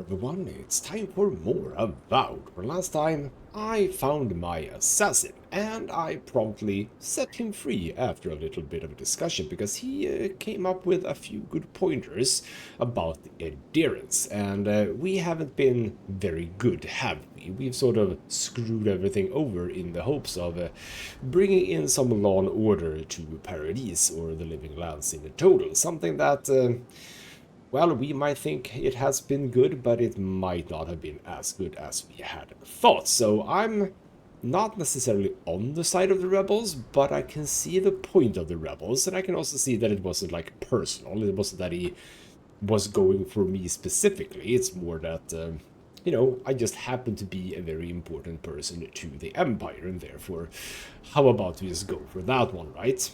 everyone, it's time for more Avowed. Well, last time I found my assassin, and I promptly set him free after a little bit of a discussion, because he came up with a few good pointers about the adherence, and we haven't been very good, have we? We've sort of screwed everything over in the hopes of bringing in some law and order to Paradis, or the Living Lands in total, something that... well, we might think it has been good, but it might not have been as good as we had thought. So I'm not necessarily on the side of the rebels, but I can see the point of the rebels, and I can also see that it wasn't like personal. It wasn't that he was going for me specifically. It's more that, you know, I just happen to be a very important person to the Empire, and therefore, how about we just go for that one, right?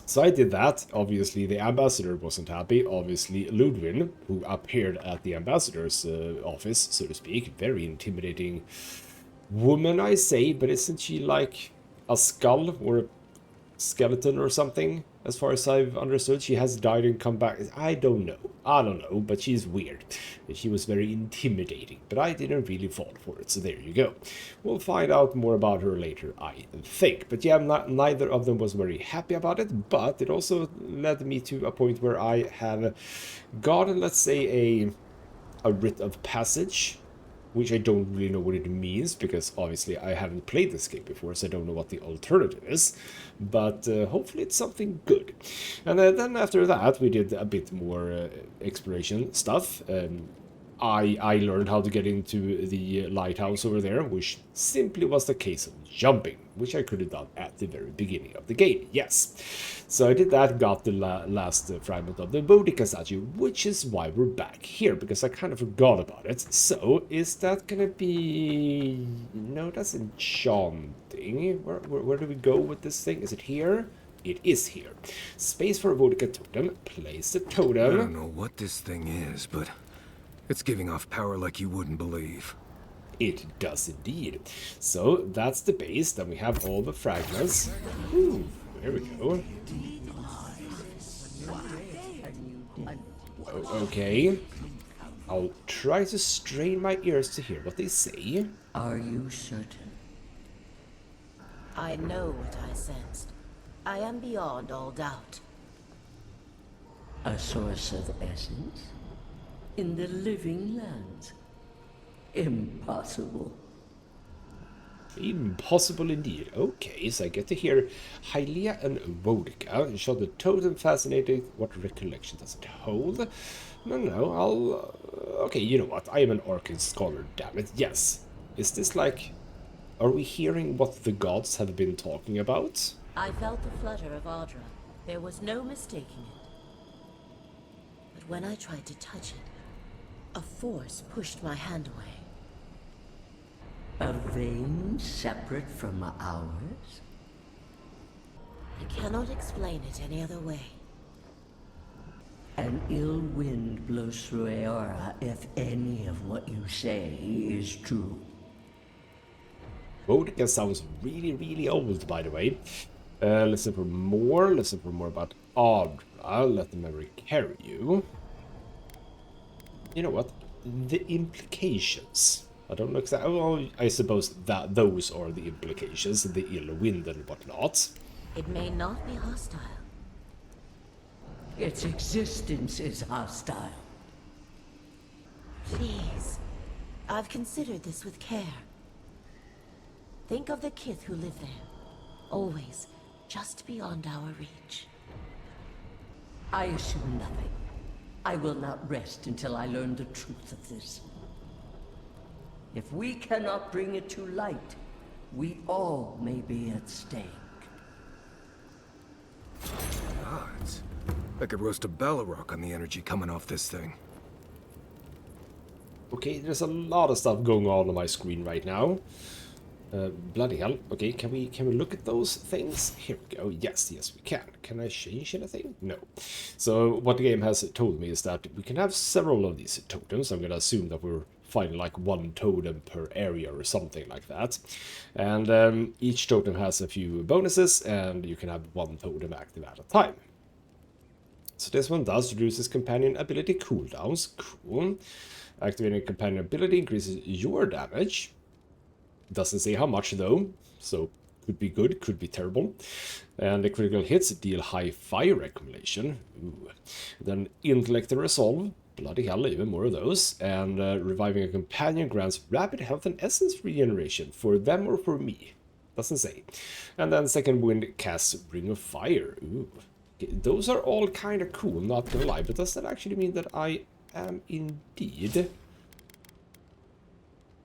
So I did that. Obviously, the ambassador wasn't happy. Obviously, Ludwin, who appeared at the ambassador's office, so to speak, very intimidating woman, I say, but isn't she like a skull or a skeleton or something? As far as I've understood, she has died and come back. I don't know, but she's weird. She was very intimidating, but I didn't really fall for it, so there you go. We'll find out more about her later, I think. But yeah, neither of them was very happy about it, but it also led me to a point where I have gotten, let's say, a writ of passage, which I don't really know what it means, because obviously I haven't played this game before, so I don't know what the alternative is, but hopefully it's something good. And then after that, we did a bit more exploration stuff. I learned how to get into the lighthouse over there, which simply was the case of jumping, which I could have done at the very beginning of the game, yes. So I did that, got the last fragment of the Boudica statue, which is why we're back here, because I kind of forgot about it. So, is that gonna be... No, that's enchanting. Where do we go with this thing? Is it here? It is here. Space for a Boudica totem. Place the totem. I don't know what this thing is, but it's giving off power like you wouldn't believe. It does indeed. So, that's the base. Then we have all the fragments. Ooh, there we go. Okay. I'll try to strain my ears to hear what they say. Are you certain? I know what I sensed. I am beyond all doubt. A source of essence? In the living lands? Impossible. Impossible indeed. Okay, so I get to hear Hylia and Boudica. Shall the totem fascinating? What recollection does it hold? No, I'll... okay, you know what? I am an arcanescholar, damn it. Yes. Is this like... Are we hearing what the gods have been talking about? I felt the flutter of Audra. There was no mistaking it. But when I tried to touch it, a force pushed my hand away. A vein separate from ours? I cannot explain it any other way. An ill wind blows through Aora if any of what you say is true. Boudica sounds really, really old, by the way. Listen for more about Audra. Let the memory carry you. You know what? The implications. I don't know exactly. Well, I suppose that those are the implications, the ill wind and whatnot. It may not be hostile. Its existence is hostile. Please. I've considered this with care. Think of the kith who live there. Always just beyond our reach. I assume nothing. I will not rest until I learn the truth of this. If we cannot bring it to light, we all may be at stake. Odds. I could roast a Balrog on the energy coming off this thing. Okay, there's a lot of stuff going on my screen right now. Bloody hell. Okay, can we look at those things? Here we go. Yes, we can. Can I change anything? No. So what the game has told me is that we can have several of these totems. I'm gonna assume that we're finding like one totem per area or something like that. And each totem has a few bonuses, and you can have one totem active at a time. So this one does reduces companion ability cooldowns. Cool. Activating a companion ability increases your damage. Doesn't say how much though, so could be good, could be terrible. And the critical hits deal high fire accumulation. Ooh. Then intellect and resolve. Bloody hell, even more of those. And reviving a companion grants rapid health and essence regeneration for them or for me. Doesn't say. And then second wind casts Ring of Fire. Ooh. Okay, those are all kind of cool, not gonna lie. But does that actually mean that I am indeed...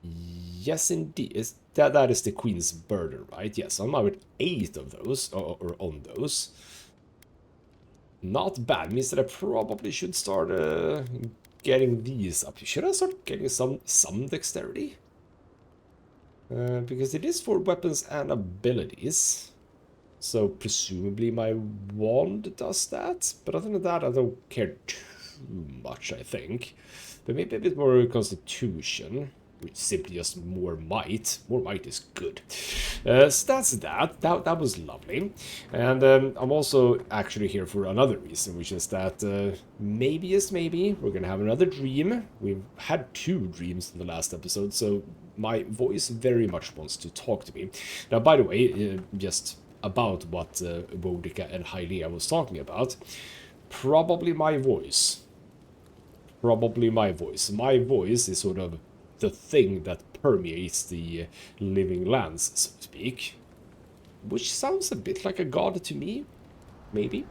Yes, indeed. That is the Queen's Burden, right? Yes, I'm now at 8 of those, or on those. Not bad. Means that I probably should start getting these up. Should I start getting some dexterity? Because it is for weapons and abilities. So presumably my wand does that. But other than that, I don't care too much, I think. But maybe a bit more constitution. Which simply just more might. More might is good. So that's that. That was lovely. And I'm also actually here for another reason, which is that maybe, yes, maybe, we're going to have another dream. We've had 2 dreams in the last episode, so my voice very much wants to talk to me. Now, by the way, just about what Boudica and Hylia was talking about, probably my voice. Probably my voice. My voice is sort of the thing that permeates the living lands, so to speak. Which sounds a bit like a god to me, maybe.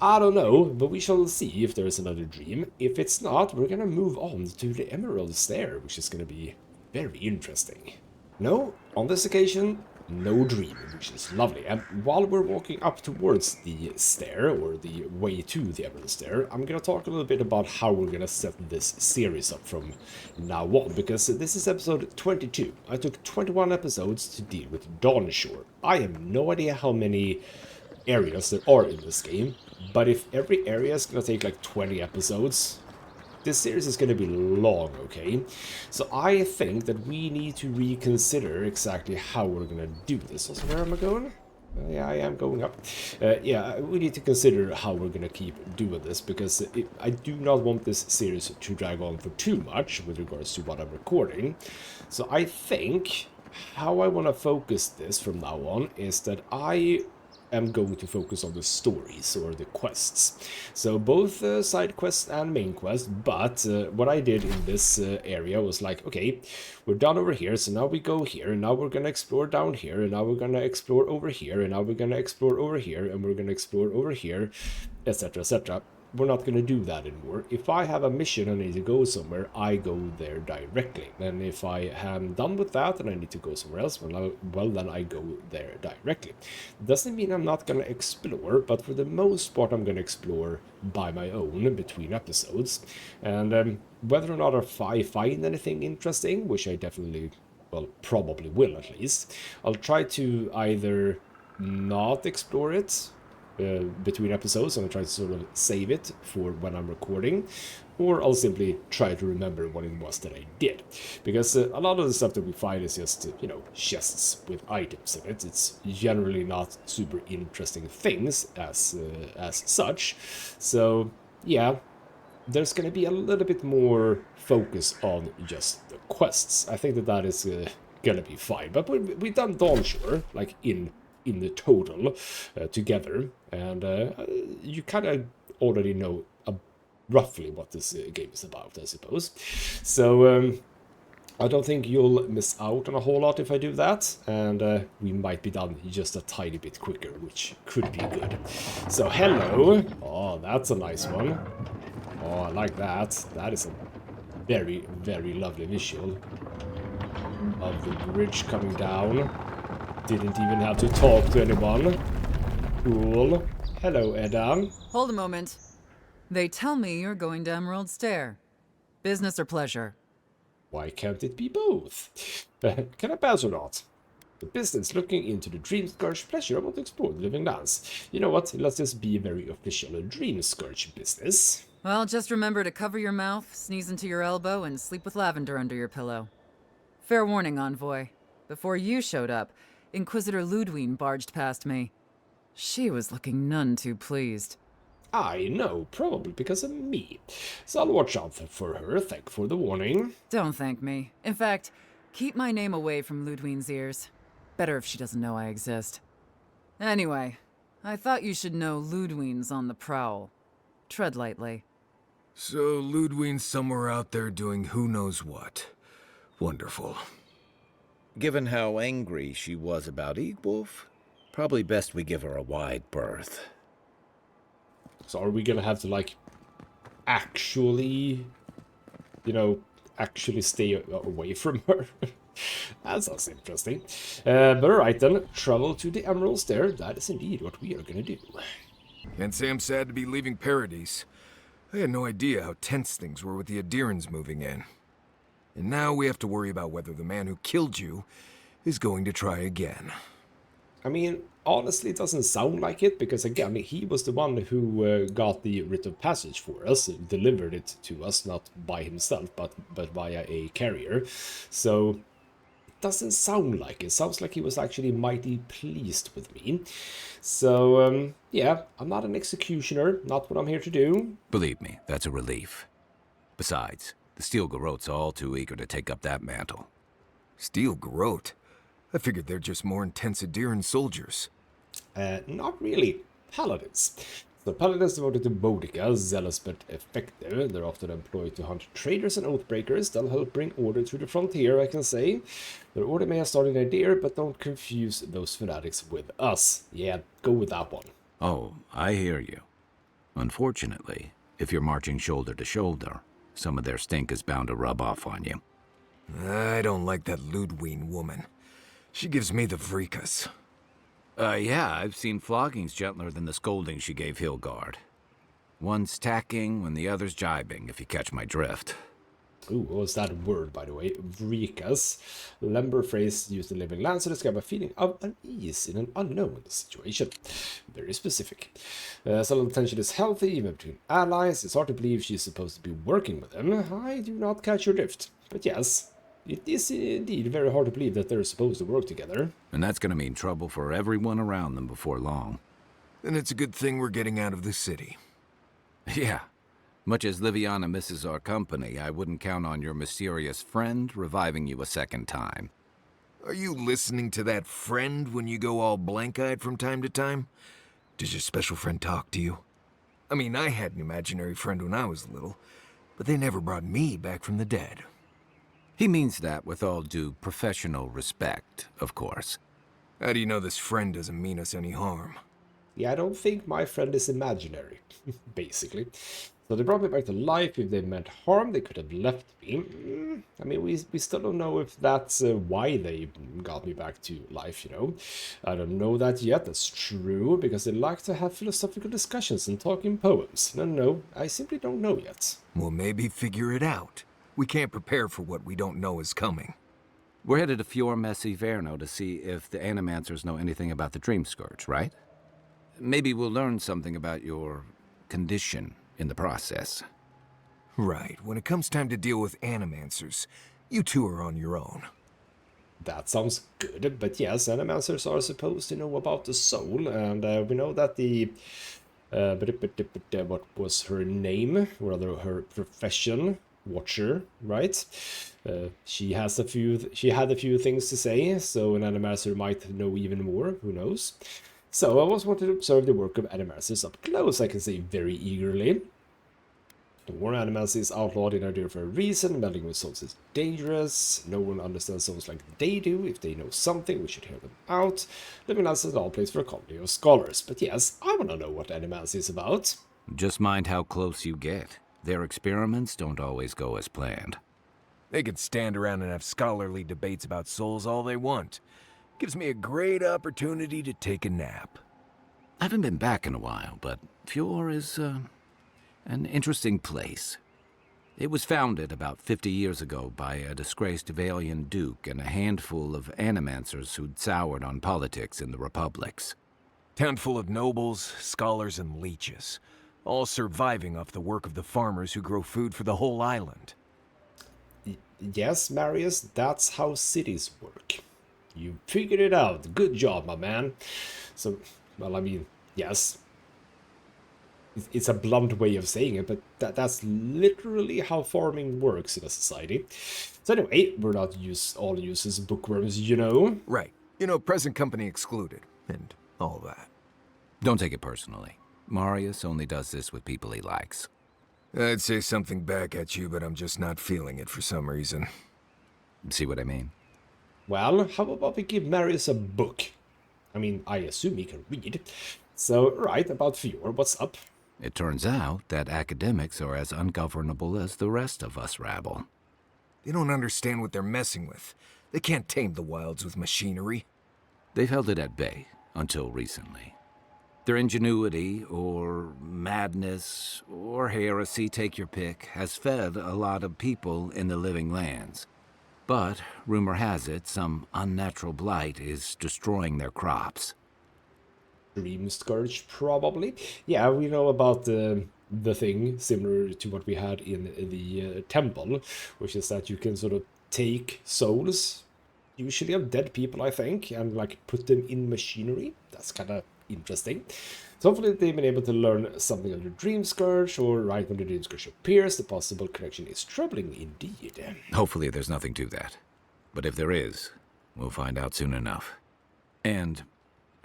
I don't know, but we shall see if there's another dream. If it's not, we're gonna move on to the Emerald Stair, which is gonna be very interesting. No, on this occasion, no dream, which is lovely. And while we're walking up towards the stair, or the way to the Emerald Stair, I'm gonna talk a little bit about how we're gonna set this series up from now on, because this is episode 22. I took 21 episodes to deal with Dawnshore. I have no idea how many areas there are in this game, but if every area is gonna take like 20 episodes, this series is going to be long, okay? So I think that we need to reconsider exactly how we're going to do this. Also, where am I going? Yeah, I am going up. Yeah, we need to consider how we're going to keep doing this, because I do not want this series to drag on for too much with regards to what I'm recording. So I think how I want to focus this from now on is that I am going to focus on the stories, or the quests. So both side quests and main quests, but what I did in this area was like, okay, we're done over here, so now we go here, and now we're gonna explore down here, and now we're gonna explore over here, and now we're gonna explore over here, and we're gonna explore over here, etc, etc. We're not going to do that anymore. If I have a mission and I need to go somewhere, I go there directly. And if I am done with that and I need to go somewhere else, well, then I go there directly. Doesn't mean I'm not going to explore, but for the most part I'm going to explore by my own between episodes. And whether or not I find anything interesting, which I definitely, well, probably will at least, I'll try to either not explore it between episodes, and I'll try to sort of save it for when I'm recording, or I'll simply try to remember what it was that I did, because a lot of the stuff that we find is just, you know, chests with items in it. It's generally not super interesting things as such, so yeah, there's going to be a little bit more focus on just the quests. I think that is going to be fine, but we've done Dawnshore, like in the total together, and you kind of already know roughly what this game is about, I suppose. So I don't think you'll miss out on a whole lot if I do that, and we might be done just a tiny bit quicker, which could be good. So hello. Oh, that's a nice one. Oh, I like that. That is a very, very lovely visual of the bridge coming down. Didn't even have to talk to anyone. Cool. Hello, Edda. Hold a moment. They tell me you're going to Emerald Stair. Business or pleasure? Why can't it be both? Can I pass or not? The business, looking into the Dream Scourge. Pleasure, I want to explore the living lands. You know what? Let's just be very official. A Dream Scourge business. Well, just remember to cover your mouth, sneeze into your elbow, and sleep with lavender under your pillow. Fair warning, Envoy. Before you showed up, Inquisitor Ludwine barged past me. She was looking none too pleased. I know, probably because of me. So I'll watch out for her, thank for the warning. Don't thank me. In fact, keep my name away from Ludwine's ears. Better if she doesn't know I exist. Anyway, I thought you should know Ludwine's on the prowl. Tread lightly. So Ludwine's somewhere out there doing who knows what. Wonderful. Given how angry she was about Eagwolf, probably best we give her a wide berth. So are we gonna have to, like, actually, you know, actually stay away from her? That sounds interesting. But alright then, travel to the Emerald Stair. That is indeed what we are gonna do. Can't say I'm sad to be leaving Paradis. I had no idea how tense things were with the Adirans moving in. And now we have to worry about whether the man who killed you is going to try again. I mean, honestly, it doesn't sound like it, because again, he was the one who got the Writ of Passage for us, delivered it to us, not by himself, but via a carrier. So, it doesn't sound like it. Sounds like he was actually mighty pleased with me. So, yeah, I'm not an executioner, not what I'm here to do. Believe me, that's a relief. Besides, the Steel Garrote's all too eager to take up that mantle. Steel Garrote? I figured they're just more intense Adiran soldiers. Not really. Paladins. The paladins devoted to Boudica, zealous but effective. They're often employed to hunt traders and oathbreakers. They'll help bring order to the frontier, I can say. Their order may have started in Adir, but don't confuse those fanatics with us. Yeah, go with that one. Oh, I hear you. Unfortunately, if you're marching shoulder to shoulder, some of their stink is bound to rub off on you. I don't like that Ludwine woman. She gives me the freakus. Yeah, I've seen floggings gentler than the scolding she gave Hilgard. One's tacking when the other's jibing, if you catch my drift. Ooh, what was that word, by the way? Vrikas. Lember phrase used in Living Lands to describe a feeling of unease in an unknown situation. Very specific. Subtle tension is healthy, even between allies. It's hard to believe she's supposed to be working with them. I do not catch your drift. But yes, it is indeed very hard to believe that they're supposed to work together. And that's gonna mean trouble for everyone around them before long. Then it's a good thing we're getting out of the city. Yeah. Much as Liviana misses our company, I wouldn't count on your mysterious friend reviving you a second time. Are you listening to that friend when you go all blank-eyed from time to time? Does your special friend talk to you? I mean, I had an imaginary friend when I was little, but they never brought me back from the dead. He means that with all due professional respect, of course. How do you know this friend doesn't mean us any harm? Yeah, I don't think my friend is imaginary, basically. So they brought me back to life. If they meant harm, they could have left me. I mean, we still don't know if that's why they got me back to life, you know. I don't know that yet, that's true, because they like to have philosophical discussions and talk in poems. No, I simply don't know yet. Well, maybe figure it out. We can't prepare for what we don't know is coming. We're headed to Fior Messi Verno to see if the Animancers know anything about the Dream Scourge, right? Maybe we'll learn something about your condition in the process. Right. When it comes time to deal with Animancers, you two are on your own. That sounds good, but yes, Animancers are supposed to know about the soul, and we know that the... what was her name? Or rather, her profession? Watcher, right? She had a few things to say, so an Animancer might know even more, who knows. So I always wanted to observe the work of Animancers up close, I can say very eagerly. The war Animancer is outlawed in Adir for a reason. Meddling with souls is dangerous. No one understands souls like they do. If they know something, we should hear them out. Living Lands is all place for a colony of scholars. But yes, I want to know what Animancer is about. Just mind how close you get. Their experiments don't always go as planned. They can stand around and have scholarly debates about souls all they want. Gives me a great opportunity to take a nap. I haven't been back in a while, but Fior is, an interesting place. It was founded about 50 years ago by a disgraced Valian duke and a handful of Animancers who'd soured on politics in the republics. Town full of nobles, scholars, and leeches. All surviving off the work of the farmers who grow food for the whole island. Yes, Marius, that's how cities work. You figured it out. Good job, my man. So, well, I mean, yes. It's a blunt way of saying it, but that's literally how farming works in a society. So anyway, we're not all uses bookworms, you know. Right. You know, present company excluded, and all that. Don't take it personally. Marius only does this with people he likes. I'd say something back at you, but I'm just not feeling it for some reason. See what I mean? Well, how about we give Marius a book? I mean, I assume he can read. So, right, about Fior, what's up? It turns out that academics are as ungovernable as the rest of us rabble. They don't understand what they're messing with. They can't tame the wilds with machinery. They've held it at bay, until recently. Their ingenuity, or madness, or heresy, take your pick, has fed a lot of people in the living lands. But, rumor has it, some unnatural blight is destroying their crops. Dream Scourge, probably. Yeah, we know about the thing, similar to what we had in the temple, which is that you can sort of take souls, usually of dead people, I think, and like put them in machinery. That's kind of interesting. So hopefully they've been able to learn something under Dream Scourge, or right when the Dream Scourge appears, the possible connection is troubling indeed. Hopefully there's nothing to that. But if there is, we'll find out soon enough. And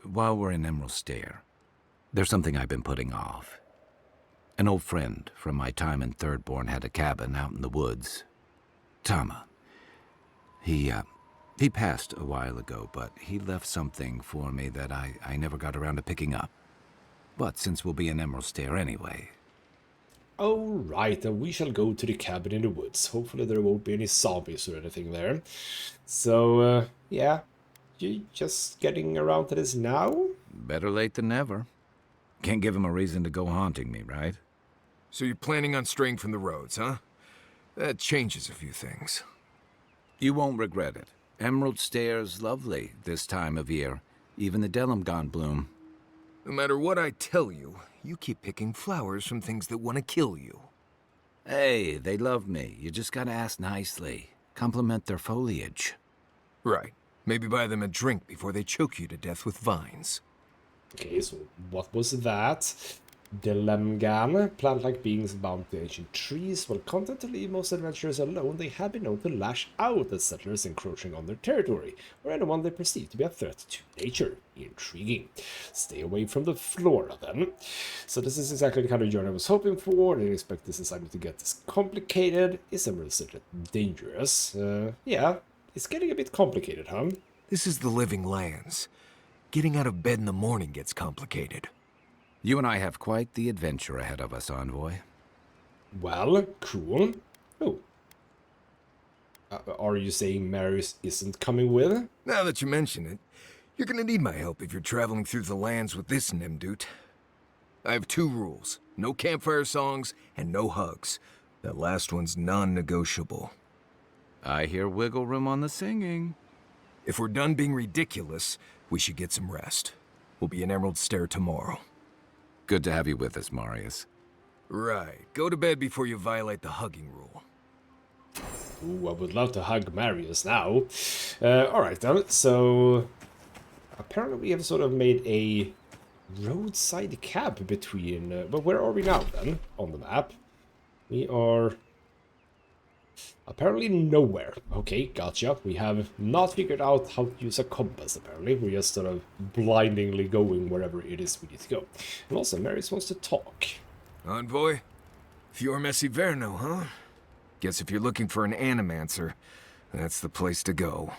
while we're in Emerald Stair, there's something I've been putting off. An old friend from my time in Thirdborn had a cabin out in the woods. Tama. He passed a while ago, but he left something for me that I never got around to picking up. But since we'll be in Emerald Stair anyway... Oh, right, then we shall go to the cabin in the woods. Hopefully there won't be any zombies or anything there. So, yeah. You just getting around to this now? Better late than never. Can't give him a reason to go haunting me, right? So you're planning on straying from the roads, huh? That changes a few things. You won't regret it. Emerald Stair's lovely this time of year. Even the Delimgon bloom. No matter what I tell you, you keep picking flowers from things that want to kill you. Hey, they love me. You just gotta ask nicely. Compliment their foliage. Right. Maybe buy them a drink before they choke you to death with vines. Okay, so what was that? Delemgan, plant-like beings bound to ancient trees. While content to leave most adventurers alone, they have been known to lash out at settlers encroaching on their territory, or anyone they perceive to be a threat to nature. Intriguing. Stay away from the flora, then. So this is exactly the kind of journey I was hoping for. I didn't expect this assignment to get this complicated. Is Emerald Stair dangerous? Yeah, it's getting a bit complicated, huh? This is the living lands. Getting out of bed in the morning gets complicated. You and I have quite the adventure ahead of us, Envoy. Well, cool. Oh. Are you saying Marius isn't coming with? Now that you mention it, you're gonna need my help if you're traveling through the lands with this Nimdut. I have 2 rules. No campfire songs and no hugs. That last one's non-negotiable. I hear wiggle room on the singing. If we're done being ridiculous, we should get some rest. We'll be in Emerald Stair tomorrow. Good to have you with us, Marius. Right. Go to bed before you violate the hugging rule. Ooh, I would love to hug Marius now. Alright then, so... Apparently we have sort of made a roadside cab between... but where are we now then, on the map? We are... apparently nowhere. Okay, gotcha. We have not figured out how to use a compass, apparently. We're just sort of blindingly going wherever it is we need to go. And also, Marius wants to talk. Envoy? Fior Messi Verno, huh? Guess if you're looking for an Animancer, that's the place to go.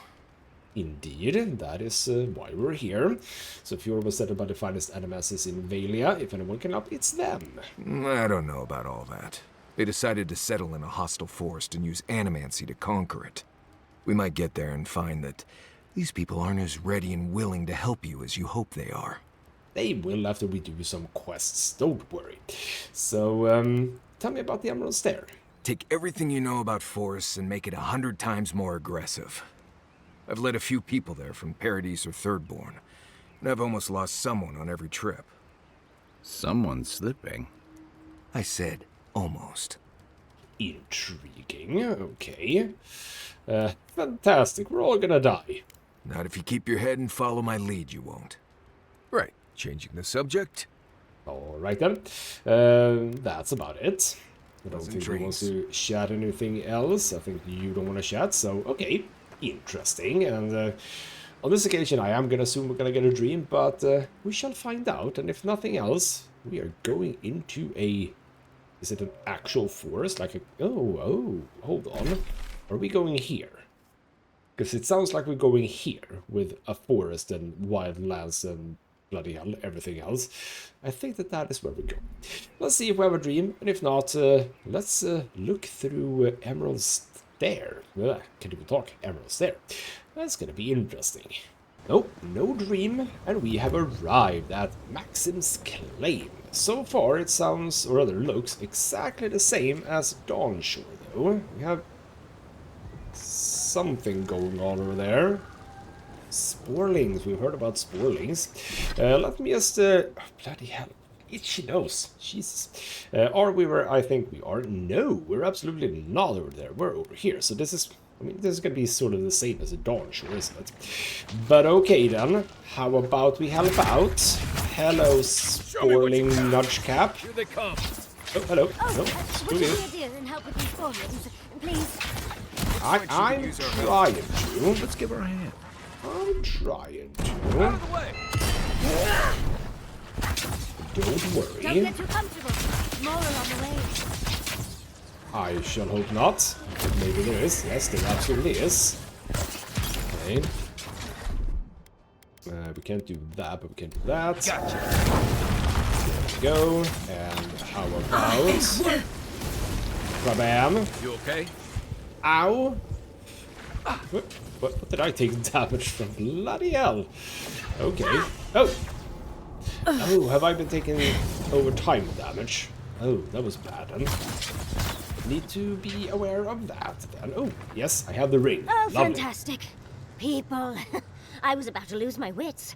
Indeed, that is why we're here. So Fior was settled by the finest Animancers in Valia. If anyone can help, it's them. I don't know about all that. They decided to settle in a hostile forest and use animancy to conquer it. We might get there and find that these people aren't as ready and willing to help you as you hope they are. They will after we do some quests, don't worry. So, tell me about the Emerald Stair. Take everything you know about forests and make it 100 times more aggressive. I've led a few people there from Paradis or Thirdborn, and I've almost lost someone on every trip. Someone's slipping. I said almost. Intriguing, okay. Fantastic, we're all gonna die. Not if you keep your head and follow my lead, you won't. Right, changing the subject. Alright then. That's about it. I don't think he wants to chat anything else. I think you don't want to chat, so okay. Interesting. And on this occasion I am gonna assume we're gonna get a dream, but we shall find out. And if nothing else, we are going into a... Is it an actual forest? Like a... Oh, hold on. Are we going here? Because it sounds like we're going here with a forest and wildlands and bloody hell, everything else. I think that is where we go. Let's see if we have a dream, and if not, let's look through Emerald Stair. Can't even talk. Emerald Stair. That's gonna be interesting. Nope, no dream, and we have arrived at Maxim's Claim. So far, it sounds, or rather looks, exactly the same as Dawnshore, though. We have something going on over there. Sporlings, we've heard about sporlings. Let me just... bloody hell. Itchy nose. Jesus. Are we where I think we are? No, we're absolutely not over there. We're over here. So this is... I mean, this is going to be sort of the same as a Dawnshore, isn't it? But okay then. How about we help out? Hello, Sporling Nudgecap. Here they come. Oh, hello. Would you be a dear and help with these sporlings, please? I'm trying to. Let's give her a hand. I'm trying to. Out of the way. Don't worry. Don't get too comfortable. More on the way. I shall hope not. But maybe there is. Yes, there absolutely is. Okay. We can't do that, but we can do that. Gotcha. There we go. And how about... Bam. You okay? Ow. What did I take damage from? Bloody hell. Okay. Oh. Oh, have I been taking over time damage? Oh, that was bad then. Need to be aware of that then. Oh, yes, I have the ring. Oh, Lovely. fantastic. People. I was about to lose my wits.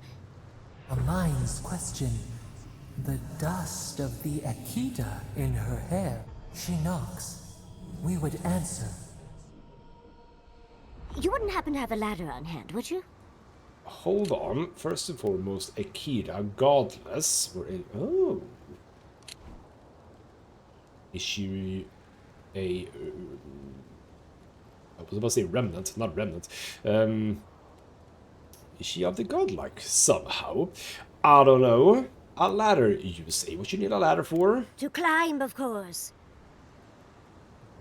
A mind's question. The dust of the Akita in her hair. She knocks. We would answer. You wouldn't happen to have a ladder on hand, would you? Hold on. First and foremost, Akita, godless. Oh. Is she a... I was about to say remnant, not remnant. Is she of the godlike somehow? I don't know. A ladder, you say. What you need a ladder for? To climb, of course.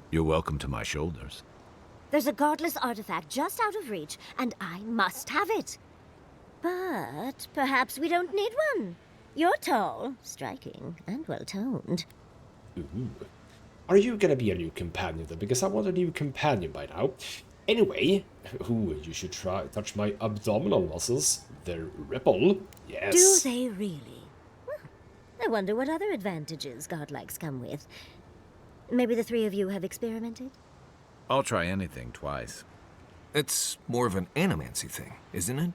You're welcome to my shoulders. There's a godless artifact just out of reach, and I must have it. But perhaps we don't need one. You're tall, striking, and well-toned. Ooh. Are you gonna be a new companion then? Because I want a new companion by now. Anyway, ooh, you should try touch my abdominal muscles. They're ripple. Yes. Do they really? I wonder what other advantages godlikes come with. Maybe the three of you have experimented? I'll try anything twice. It's more of an animancy thing, isn't it?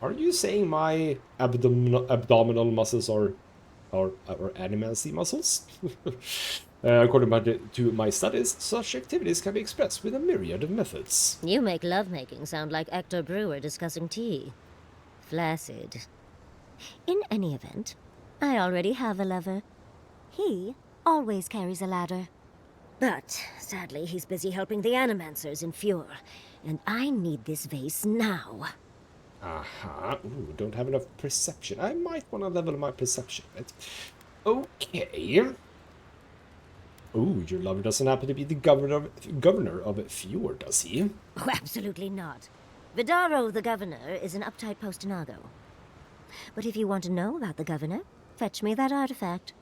Are you saying my abdominal muscles are animancy muscles? According to my studies, such activities can be expressed with a myriad of methods. You make lovemaking sound like Hector Brewer discussing tea. Flaccid. In any event, I already have a lover. He always carries a ladder. But, sadly, he's busy helping the Animancers in Fjord, and I need this vase now. Aha. Ooh, don't have enough perception. I might want to level my perception a bit. Okay. Ooh, your lover doesn't happen to be the governor of Fjord, does he? Oh, absolutely not. Vidaro, the governor, is an uptight postinago. But if you want to know about the governor, fetch me that artifact.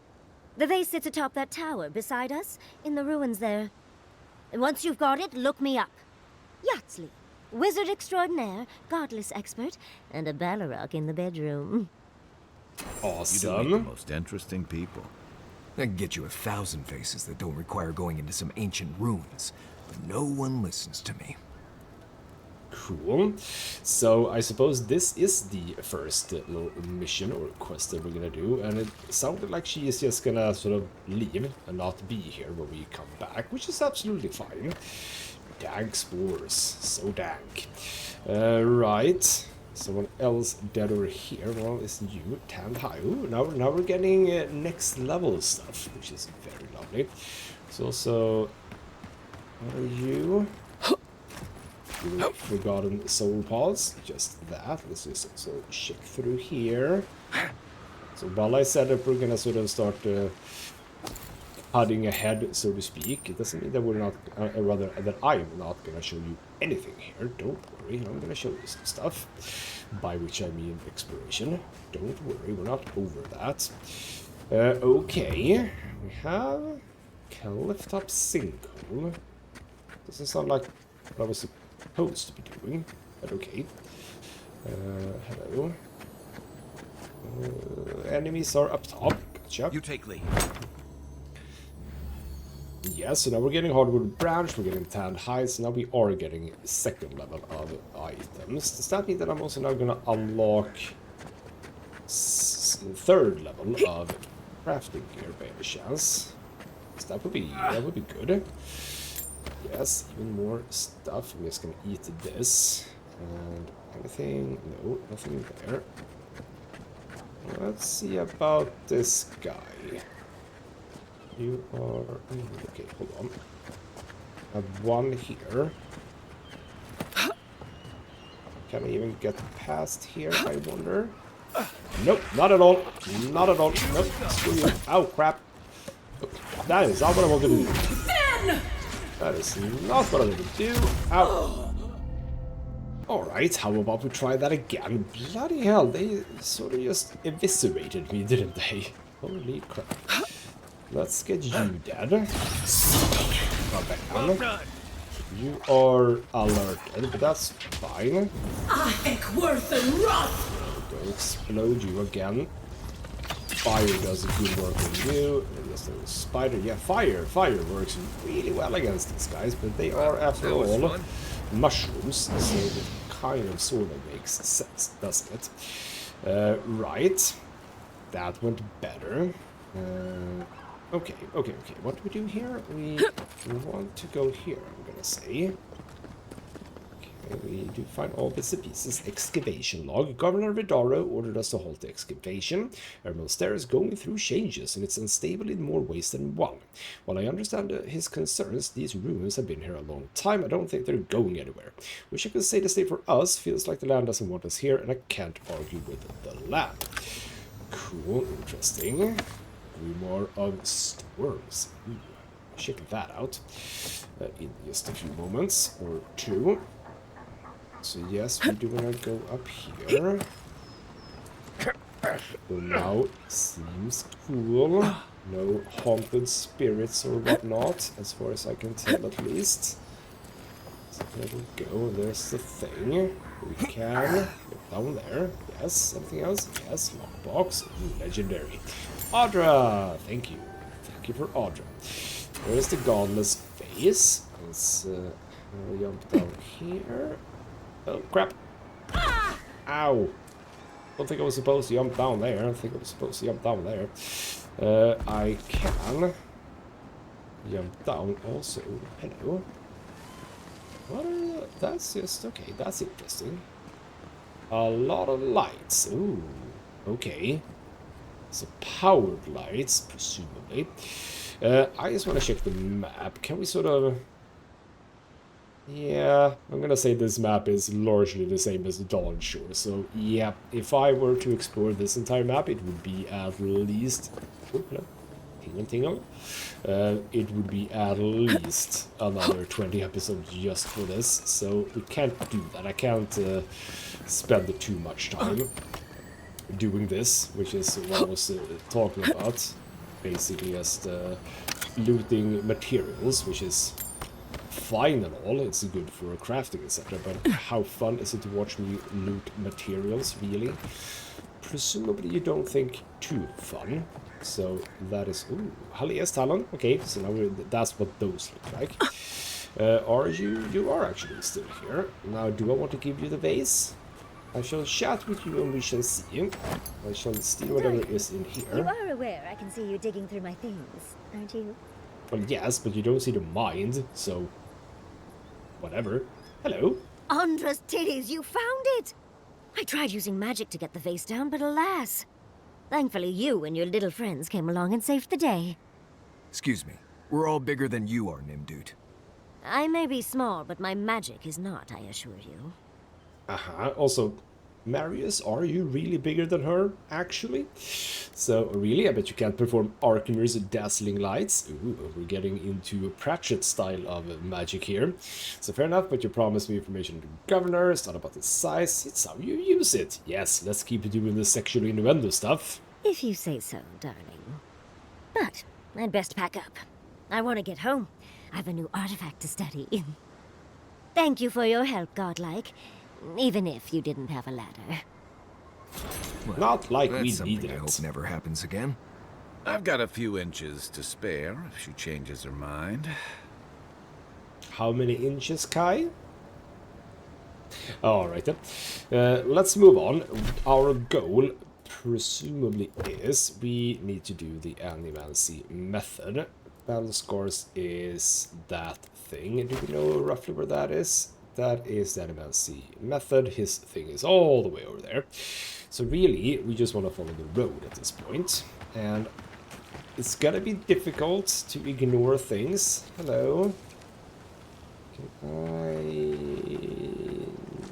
The vase sits atop that tower beside us, in the ruins there. And once you've got it, look me up. Yatsley, wizard extraordinaire, godless expert, and a Balrog in the bedroom. Awesome. You do meet the most interesting people. I can get you 1,000 faces that don't require going into some ancient ruins, but no one listens to me. Cool. So I suppose this is the first little mission or quest that we're gonna do, and it sounded like she is just gonna sort of leave and not be here when we come back, which is absolutely fine. Dank spores, so dank. Right. Someone else dead over here. Well, it's you, Tanned High. Ooh, now we're getting next level stuff, which is very lovely. It's also... What are you? You Forgotten Soul Pods. Just that. Let's just also check through here. So while I said that we're gonna sort of start cutting ahead, so to speak, it doesn't mean that we're not, rather that I'm not gonna show you anything here. Don't worry, I'm gonna show you some stuff, by which I mean exploration. Don't worry, we're not over that. Okay, we have Clifftop Sinkhole. Doesn't sound like what I was supposed to be doing, but okay. Hello. Enemies are up top. Gotcha. You take lead. Yes, so now we're getting Hardwood Branch, we're getting Tanned Hide, so now we are getting second level of items. Does that mean that I'm also now gonna unlock third level of crafting gear by any chance? So that would be good. Yes, even more stuff. I'm just gonna eat this. And anything? No, nothing there. Let's see about this guy. You are... Okay, hold on. I have one here. Can I even get past here, I wonder? Nope, not at all. Not at all. Nope, screw you. Ow, crap. That is not what I wanted to do. That is not what I wanted to do. Ow. Alright, how about we try that again? Bloody hell, they sort of just eviscerated me, didn't they? Holy crap. Let's get you dead. Well done. You are alerted, but that's fine. Go explode you again. Fire does good work on you. And just a spider. Yeah, fire works really well against these guys, but they are, after all, mushrooms, so it kind of sort of makes sense, doesn't it? Right. That went better. Okay. What do we do here? We want to go here, I'm gonna say. Okay, we do find all bits and pieces. Excavation log. Governor Vidaro ordered us to halt the excavation. Emerald Stair is going through changes, and it's unstable in more ways than one. While I understand his concerns, these ruins have been here a long time. I don't think they're going anywhere. Wish I could say the same for us. Feels like the land doesn't want us here, and I can't argue with the land. Cool, interesting. More of storms. Ooh, check that out in just a few moments or two. So yes, we do want to go up here. So now seems cool. No haunted spirits or whatnot, as far as I can tell at least. So there we go. There's the thing. We can look down there. Yes. Anything else? Yes. Lockbox. Ooh, legendary. Audra! Thank you. Thank you for Audra. Where is the godless face? Let's jump down here. Oh, crap. Ow. Don't think I was supposed to jump down there. I don't think I was supposed to jump down there. I can jump down also. Hello. What are that's just... Okay, that's interesting. A lot of lights. Ooh. Okay. So powered lights, presumably. I just want to check the map. Can we sort of... Yeah, I'm gonna say this map is largely the same as the Dawnshore. So yeah, if I were to explore this entire map, it would be at least... Oh, hello. Tingle. It would be at least another 20 episodes just for this. So we can't do that. I can't spend too much time doing this, which is what I was talking about. Basically just looting materials, which is fine and all. It's good for crafting, etc. But how fun is it to watch me loot materials, really? Presumably you don't think too fun. So that is... Ooh, Halia's Talon. Okay, so now that's what those look like. Are you... You are actually still here. Now, do I want to give you the vase? I shall chat with you and we shall see. I shall steal whatever is in here. You are aware I can see you digging through my things, aren't you? Well, yes, but you don't see the mind, so... Whatever. Hello. Andra's titties, you found it! I tried using magic to get the vase down, but alas. Thankfully, you and your little friends came along and saved the day. Excuse me. We're all bigger than you are, Nimdude. I may be small, but my magic is not, I assure you. Also, Marius, are you really bigger than her, actually? So, really, I bet you can't perform Arcaner's dazzling lights. Ooh, we're getting into a Pratchett style of magic here. So, fair enough, but you promised me information to the governor. It's not about the size, it's how you use it. Yes, let's keep doing the sexual innuendo stuff. If you say so, darling. But I'd best pack up. I want to get home. I've a new artifact to study. Thank you for your help, Godlike. Even if you didn't have a ladder. Well, Not like we that's needed something I hope it. never happens again. I've got a few inches to spare if she changes her mind. How many inches, Kai? Alright then. Let's move on. Our goal, presumably, is we need to do the Animancy method. Battle scores is that thing. Do we know roughly where that is? That is the Animancy method. His thing is all the way over there. So really, we just want to follow the road at this point. And it's gonna be difficult to ignore things. Hello. Can I...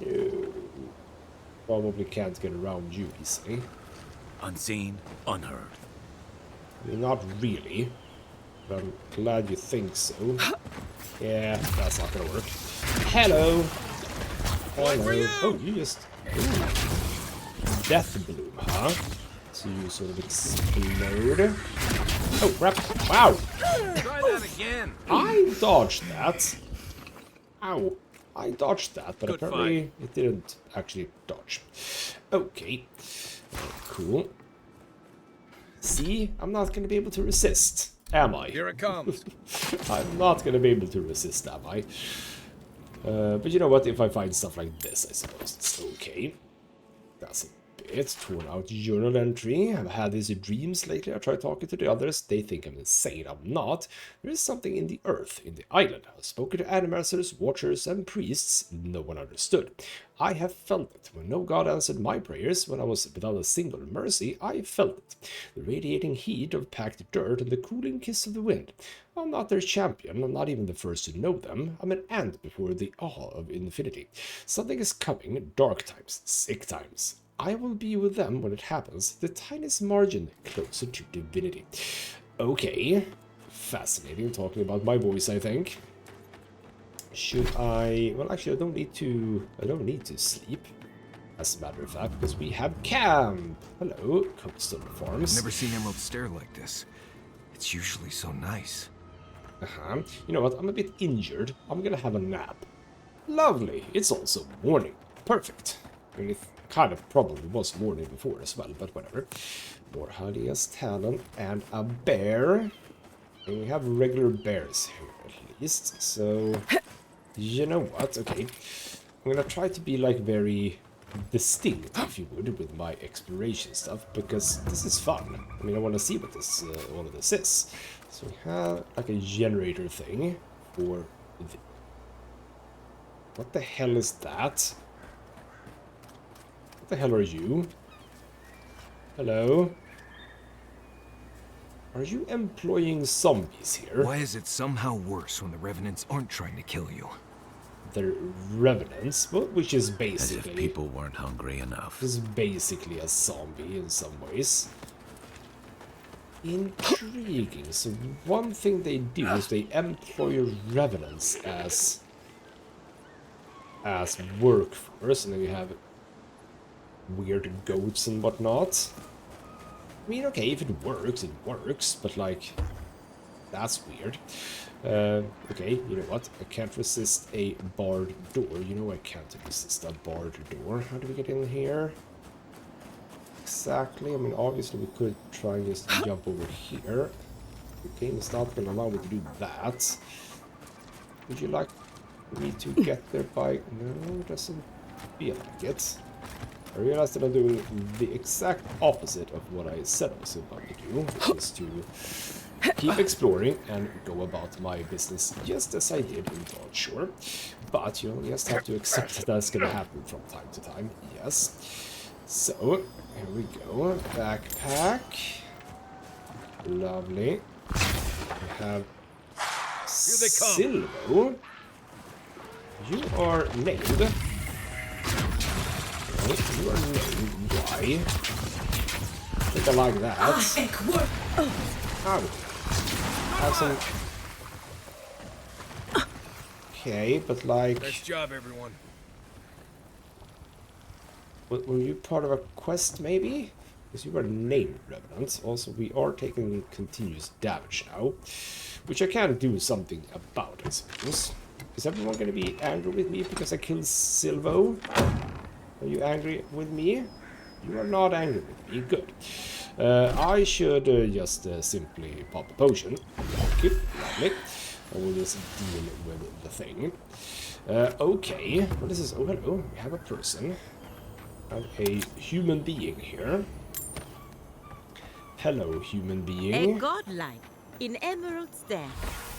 No. Probably can't get around you easily. Unseen, unheard. I mean, not really. But I'm glad you think so. Yeah, that's not gonna work. Hello! Hello. Oh, you just... Ooh. Death bloom, huh? So you sort of explode. Oh, crap. Wow! Try that again. I dodged that. Ow. I dodged that, but Good apparently it didn't actually dodge. Okay. Cool. See? I'm not gonna be able to resist. Am I? Here it comes. I'm not gonna be able to resist, am I? But you know what? If I find stuff like this, I suppose it's okay. That's a bit torn out journal entry. I've had these dreams lately. I tried talking to the others. They think I'm insane. I'm not. There is something in the earth, in the island. I've spoken to Animancers, watchers, and priests. No one understood. I have felt it. When no god answered my prayers, when I was without a single mercy, I felt it. The radiating heat of packed dirt and the cooling kiss of the wind. I'm not their champion. I'm not even the first to know them. I'm an ant before the awe of infinity. Something is coming. Dark times. Sick times. I will be with them when it happens, the tiniest margin closer to divinity. Okay. Fascinating talking about my voice, I think. Should I... Well, actually, I don't need to sleep, as a matter of fact, because we have camp. Hello, coastal farms. I've never seen Emerald Stair like this. It's usually so nice. You know what? I'm a bit injured. I'm gonna have a nap. Lovely. It's also morning. Perfect. I mean, it kind of probably was morning before as well, but whatever. More Hadia's talent and a bear. And we have regular bears here at least, so... You know what? Okay. I'm gonna try to be, like, very distinct, if you would, with my exploration stuff, because this is fun. I mean, I want to see what this, all of this is. So we have, like, a generator thing for the... What the hell is that? What the hell are you? Hello? Are you employing zombies here? Why is it somehow worse when the Revenants aren't trying to kill you? The Revenants, well, which is As basically... if people weren't hungry enough. is basically a zombie in some ways. Intriguing. So one thing they do is they employ Revenants as workforce, and then you have weird goats and whatnot. I mean, okay, if it works, but like, that's weird. Okay, you know what? I can't resist a barred door. You know I can't resist a barred door. How do we get in here? Exactly. I mean, obviously we could try and just jump over here. The game is not going to allow me to do that. Would you like me to get there by... No, it doesn't feel like it. I realized that I'm doing the exact opposite of what I said I was about to do, which is to keep exploring and go about my business just as I did in Dawnshore. but you'll just have to accept that that's gonna happen from time to time. Yes. So, here we go. Backpack. Lovely. We have Silvo. You are named. Okay, you are named. Why? I think I like that. Ow. Have some. Okay, but like. Nice job, everyone. Were you part of a quest, maybe? Because you were named Revenant. Also, we are taking continuous damage now, which I can do something about, I suppose. Is everyone going to be angry with me because I killed Silvo? Are you angry with me? You are not angry with me. Good. I should just simply pop a potion. Okay, lovely. I will just deal with the thing. Okay, what is this? Oh, hello. We have a person. And a human being here. Hello, human being. A godlike in Emerald Stair.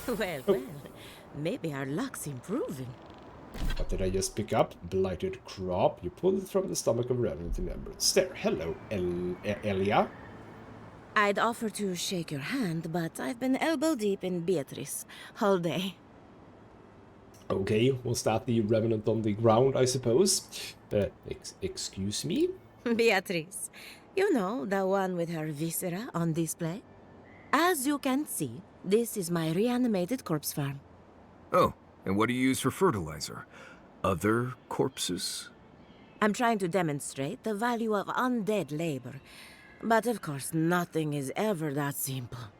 Well, Oh. well, maybe our luck's improving. What did I just pick up? Blighted crop. You pulled it from the stomach of Revenant in Emerald Stair. Hello, Elia. I'd offer to shake your hand, but I've been elbow deep in Beatrice all day. Okay, was that the Revenant on the ground, I suppose? Excuse me? Beatrice, you know, the one with her viscera on display? As you can see, this is my reanimated corpse farm. Oh, and what do you use for fertilizer? Other corpses? I'm trying to demonstrate the value of undead labor. But of course, nothing is ever that simple.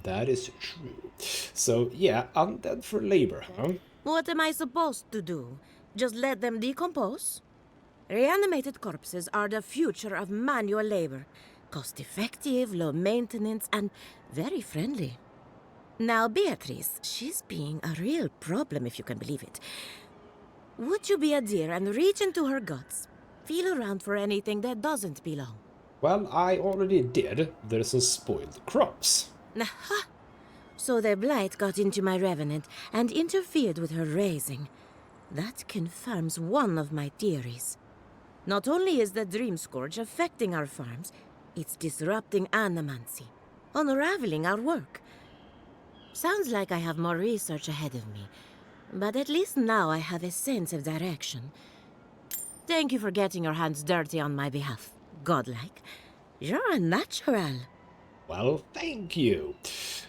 That is true. So, yeah, undead for labor, huh? What am I supposed to do? Just let them decompose? Reanimated corpses are the future of manual labor. Cost-effective, low maintenance, and very friendly. Now, Beatrice, she's being a real problem, if you can believe it. Would you be a dear and reach into her guts? Feel around for anything that doesn't belong. Well, I already did. There's some spoiled crops. Aha! So the blight got into my revenant and interfered with her raising. That confirms one of my theories. Not only is the Dream Scourge affecting our farms, it's disrupting Animancy, unraveling our work. Sounds like I have more research ahead of me, but at least now I have a sense of direction. Thank you for getting your hands dirty on my behalf, godlike. You're a natural. Well, thank you.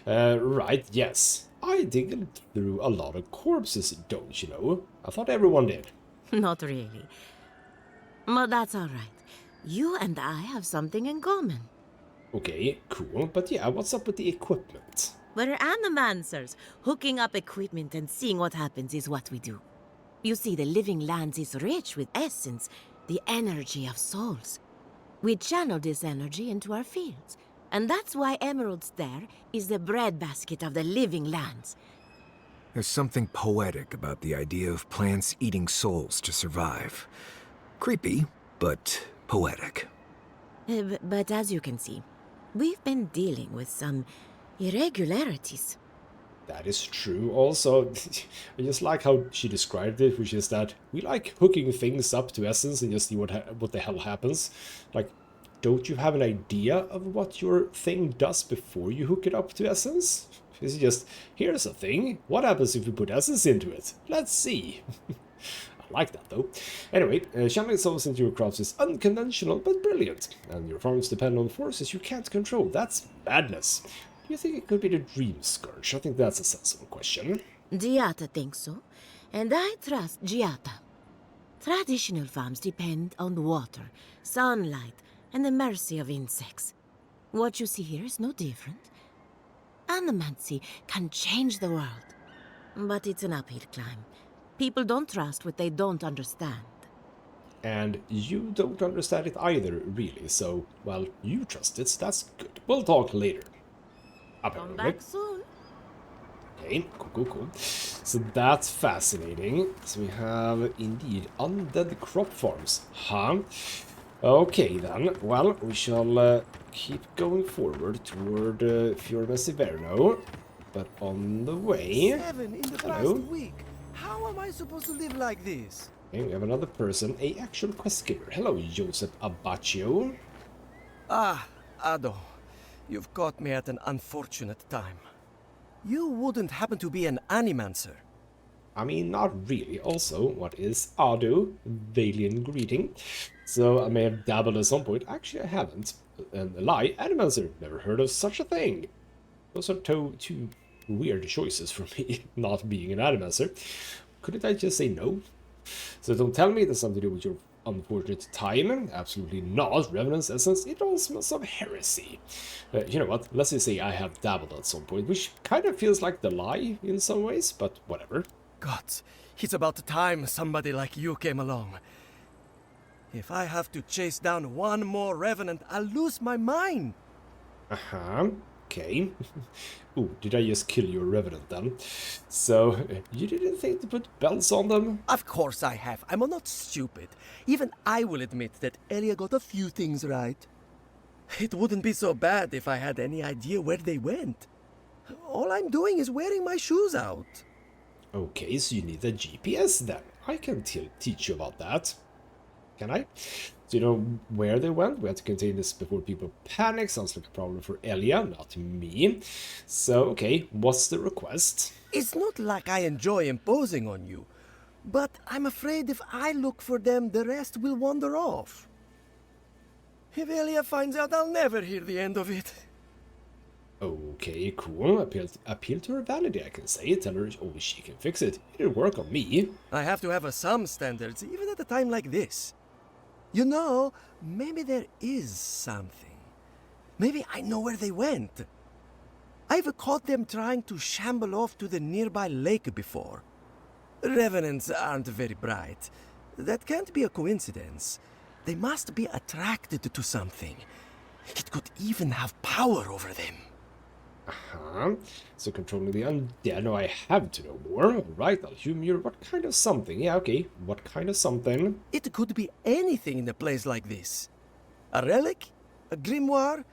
Right, yes. I dig through a lot of corpses, don't you know? I thought everyone did. Not really. But that's all right. You and I have something in common. Okay, cool. But yeah, what's up with the equipment? We're Animancers. Hooking up equipment and seeing what happens is what we do. You see, the living lands is rich with essence, the energy of souls. We channel this energy into our fields. And that's why Emerald Stair is the breadbasket of the living lands. There's something poetic about the idea of plants eating souls to survive. Creepy, but poetic. But as you can see, we've been dealing with some irregularities. That is true. Also, I just like how she described it, which is that we like hooking things up to essence and just see what the hell happens. Like, don't you have an idea of what your thing does before you hook it up to essence? Is it just, here's a thing, what happens if we put essence into it? Let's see. I like that though. Anyway, channeling souls into your crops is unconventional but brilliant, and your farms depend on forces you can't control. That's madness. Do you think it could be the Dream Scourge? I think that's a sensible question. Giata thinks so, and I trust Giata. Traditional farms depend on water, sunlight, and the mercy of insects. What you see here is no different. Animancy can change the world, but it's an uphill climb. People don't trust what they don't understand. And you don't understand it either, really, so, well, you trust it, that's good. We'll talk later. Come back soon. Okay, cool. So that's fascinating. So we have, indeed, undead crop farms. Huh? Okay, then. Well, we shall keep going forward toward Fiorme Siverno. But on the way... In the Hello? past week. How am I supposed to live like this? Okay, we have another person, a actual quest giver. Hello, Joseph Abaccio. Ah, Ado. You've caught me at an unfortunate time. You wouldn't happen to be an Animancer? I mean, not really. Also, what is Ado? Valiant greeting. So I may have dabbled at some point. Actually, I haven't. And a lie, Animancer. Never heard of such a thing. Those are two weird choices for me, not being an Animancer. Couldn't I just say no? So don't tell me there's something to do with your unfortunate timing. Absolutely not. Revenant's essence, it all smells of heresy. You know what? Let's just say I have dabbled at some point, which kind of feels like the lie in some ways, but whatever. Gods, it's about time somebody like you came along. If I have to chase down one more Revenant, I'll lose my mind. Uh-huh. Okay. Ooh, did I just kill your Revenant then? So, you didn't think to put bells on them? Of course I have. I'm not stupid. Even I will admit that Elia got a few things right. It wouldn't be so bad if I had any idea where they went. All I'm doing is wearing my shoes out. Okay, so you need a GPS then. I can teach you about that. Can I? So you know where they went? We have to contain this before people panic. Sounds like a problem for Elia, not me. So, okay, what's the request? It's not like I enjoy imposing on you, but I'm afraid if I look for them, the rest will wander off. If Elia finds out, I'll never hear the end of it. Okay, cool. Appeal to her vanity, I can say. Tell her only she can fix it. It didn't work on me. I have to have some standards, even at a time like this. You know, maybe there is something. Maybe I know where they went. I've caught them trying to shamble off to the nearby lake before. Revenants aren't very bright. That can't be a coincidence. They must be attracted to something. It could even have power over them. Uh-huh. So controlling the undead. No, I have to know more. Alright, I'll humor. What kind of something? Yeah, okay. What kind of something? It could be anything in a place like this. A relic? A grimoire?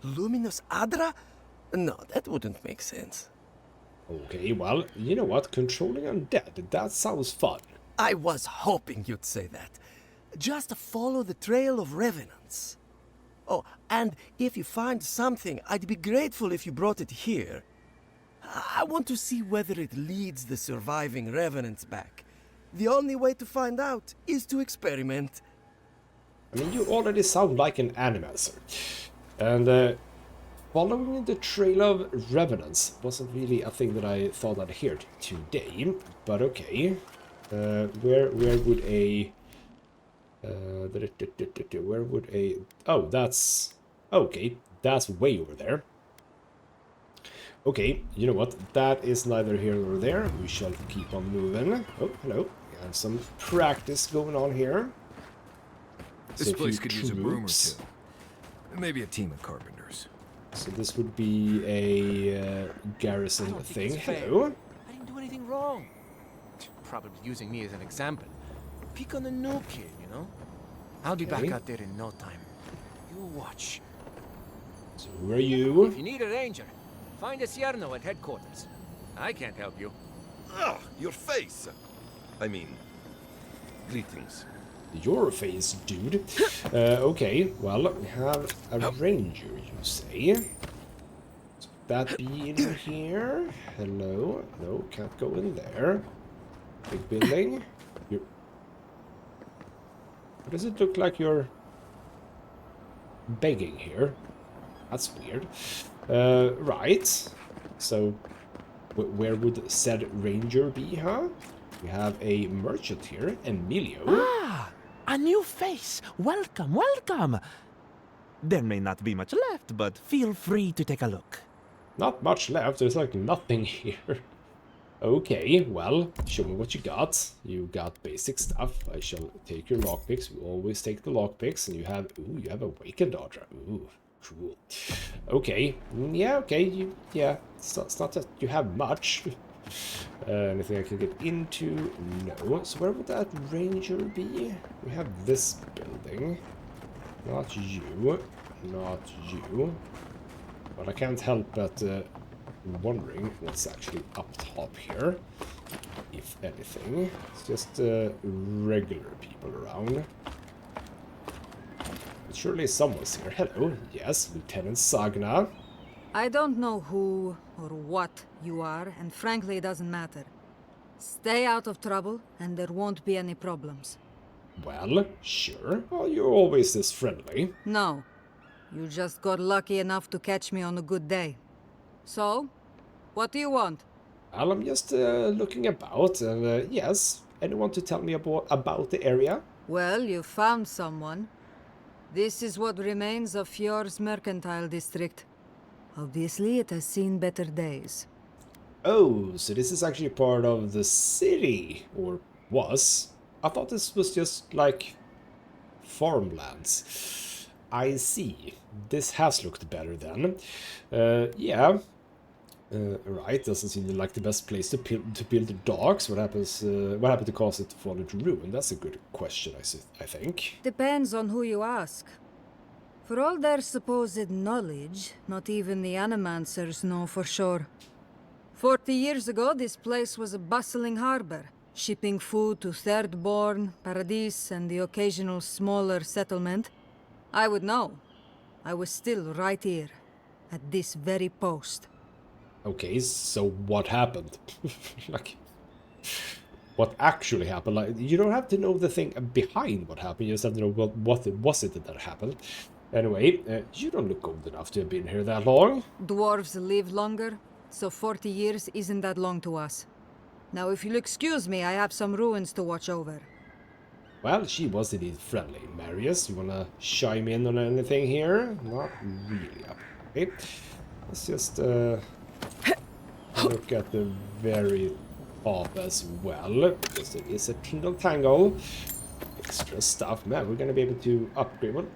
Luminous Adra? No, that wouldn't make sense. Okay, well, you know what? Controlling undead. That sounds fun. I was hoping you'd say that. Just follow the trail of revenants. Oh, and if you find something, I'd be grateful if you brought it here. I want to see whether it leads the surviving revenants back. The only way to find out is to experiment. I mean, you already sound like an Animancer. And following the trail of revenants wasn't really a thing that I thought I'd hear today. But okay. Where would a... where would a... Oh, that's... Okay, that's way over there. Okay, you know what? That is neither here nor there. We shall keep on moving. Oh, hello. We have some practice going on here. This place could use a broom or two. Maybe a team of carpenters. So this would be a garrison thing. Hello. I didn't do anything wrong. Probably using me as an example. Pick on a new kid, you know? I'll be back out there in no time. You watch. So who are you? If you need a ranger, find a Cierno at headquarters. I can't help you. Ah, your face. I mean, greetings. Your face, dude. Okay, well, we have a ranger, you say. So that be in here? Hello? No, can't go in there. Big building. What does it look like you're begging here? That's weird. Right. So, where would said ranger be, huh? We have a merchant here, Emilio. Ah, a new face. Welcome, welcome. There may not be much left, but feel free to take a look. Not much left. There's like nothing here. Okay, well, show me what you got. You got basic stuff. I shall take your lockpicks. We always take the lockpicks. And you have, ooh, you have Awakened Audra. Ooh, cool. Okay, yeah, okay, yeah. It's not that you have much. Anything I can get into? No. So where would that ranger be? We have this building. Not you. Not you. But I can't help but wondering what's actually up top here. if anything. It's just regular people around. But surely someone's here. Hello, yes, Lieutenant Sagna. I don't know who or what you are, and frankly it doesn't matter. Stay out of trouble, and there won't be any problems. Well, sure. Well, you're always this friendly. No. You just got lucky enough to catch me on a good day. So, what do you want? Well, I'm just looking about, and yes, anyone to tell me about the area? Well, you found someone. This is what remains of Fjord's mercantile district. Obviously, it has seen better days. Oh, so this is actually part of the city, or was. I thought this was just, like, farmlands. I see. This has looked better then. Yeah. Right, doesn't seem like the best place to build docks. What happened to cause it to fall into ruin? That's a good question, I think. Depends on who you ask. For all their supposed knowledge, not even the Animancers know for sure. 40 years ago, this place was a bustling harbor, shipping food to Thirdborn, Paradis, and the occasional smaller settlement. I would know. I was still right here, at this very post. Okay, so what happened? Like, what actually happened? Like, you don't have to know the thing behind what happened, you just have to know what it was that happened. Anyway, you don't look old enough to have been here that long. Dwarves live longer, so 40 years isn't that long to us. Now, if you'll excuse me, I have some ruins to watch over. Well, she was indeed friendly. Marius, you wanna chime in on anything here? Not really. Okay, let's just look at the very top as well, because it is a tingle tangle. Extra stuff, man. We're gonna be able to upgrade. Well,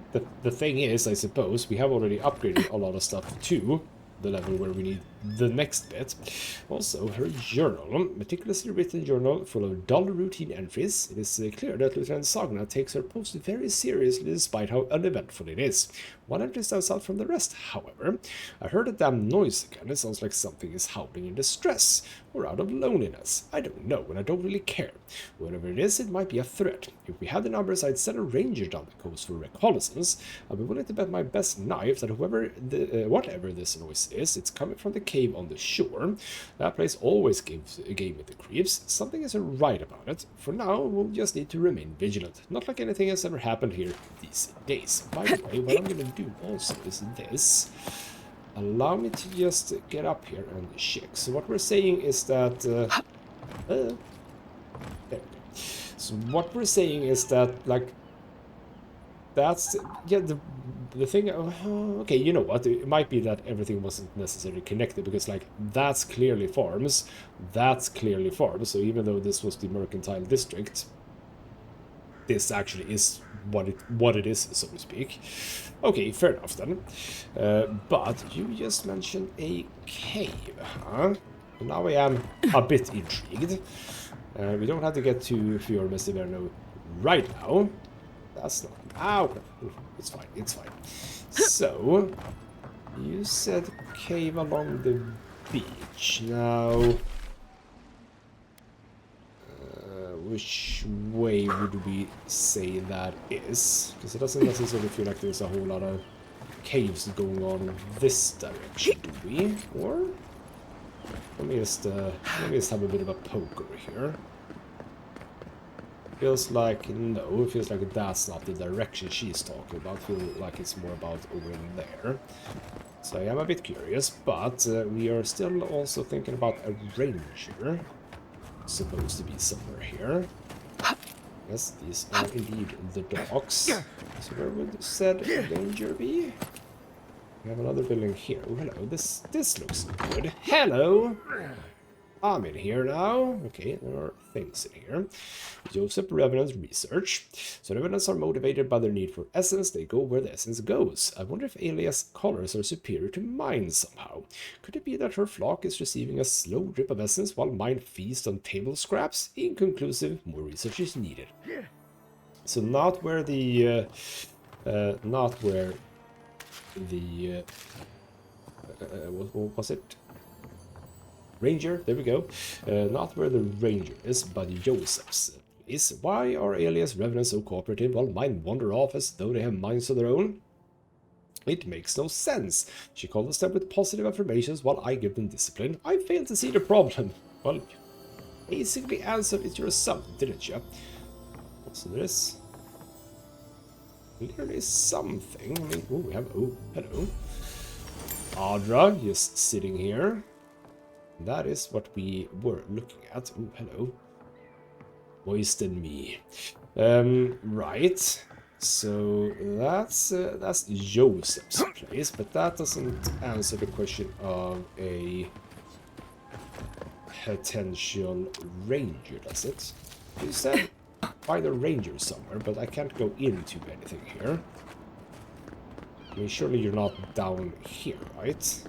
the thing is, I suppose we have already upgraded a lot of stuff to the level where we need the next bit. Also, her journal, meticulously written journal full of dull routine entries. It is clear that Lieutenant Sagna takes her post very seriously despite how uneventful it is. One entry stands out from the rest, however. I heard a damn noise again. It sounds like something is howling in distress, or out of loneliness. I don't know, and I don't really care. Whatever it is, it might be a threat. If we had the numbers, I'd send a ranger down the coast for reconnaissance. I'll be willing to bet my best knife that whatever this noise is, it's coming from the cave on the shore. That place always gives a game with the creeps. Something isn't right about it. For now, we'll just need to remain vigilant. Not like anything has ever happened here these days. By the way, what I'm gonna do also is this. Allow me to just get up here and check. So what we're saying is that... there we go. So what we're saying is that, like... That's... Yeah, the thing... okay, you know what? It might be that everything wasn't necessarily connected, because, like, that's clearly farms. That's clearly farms. So even though this was the mercantile district, this actually is what it is, so to speak. Okay, fair enough then. But you just mentioned a cave, huh? And now I am a bit intrigued. We don't have to get to Fjord Mestiverno right now. That's not... Ow! It's fine, it's fine. So, you said cave along the beach. Now... which way would we say that is? Because it doesn't necessarily feel like there's a whole lot of caves going on in this direction, do we? Or let me just have a bit of a poke over here. Feels like no, it feels like that's not the direction she's talking about. Feel like it's more about over there. So I am a bit curious, but we are still also thinking about a ranger. Supposed to be somewhere here. Yes, these are indeed the docks. So where would said danger be? We have another building here. Oh, hello. This looks good. Hello! I'm in here now. Okay, there are things in here. Joseph Revenant's research. So Revenants are motivated by their need for essence. They go where the essence goes. I wonder if alias collars are superior to mine somehow. Could it be that her flock is receiving a slow drip of essence while mine feast on table scraps? Inconclusive. More research is needed. So not where the what was it? Ranger, there we go. Not where the Ranger is, but Joseph's place. Why are alias revenants so cooperative while mine wander off as though they have minds of their own? It makes no sense. She covers them with positive affirmations while I give them discipline. I fail to see the problem. Well, you basically answered it yourself, didn't you? So there's clearly something. I mean, oh, we have, oh, hello. Adra just sitting here. That is what we were looking at. Oh, hello. Moisten me. Right. So that's Joseph's place, but that doesn't answer the question of a potential ranger, does it? You said find a ranger somewhere, but I can't go into anything here. I mean, surely you're not down here, right?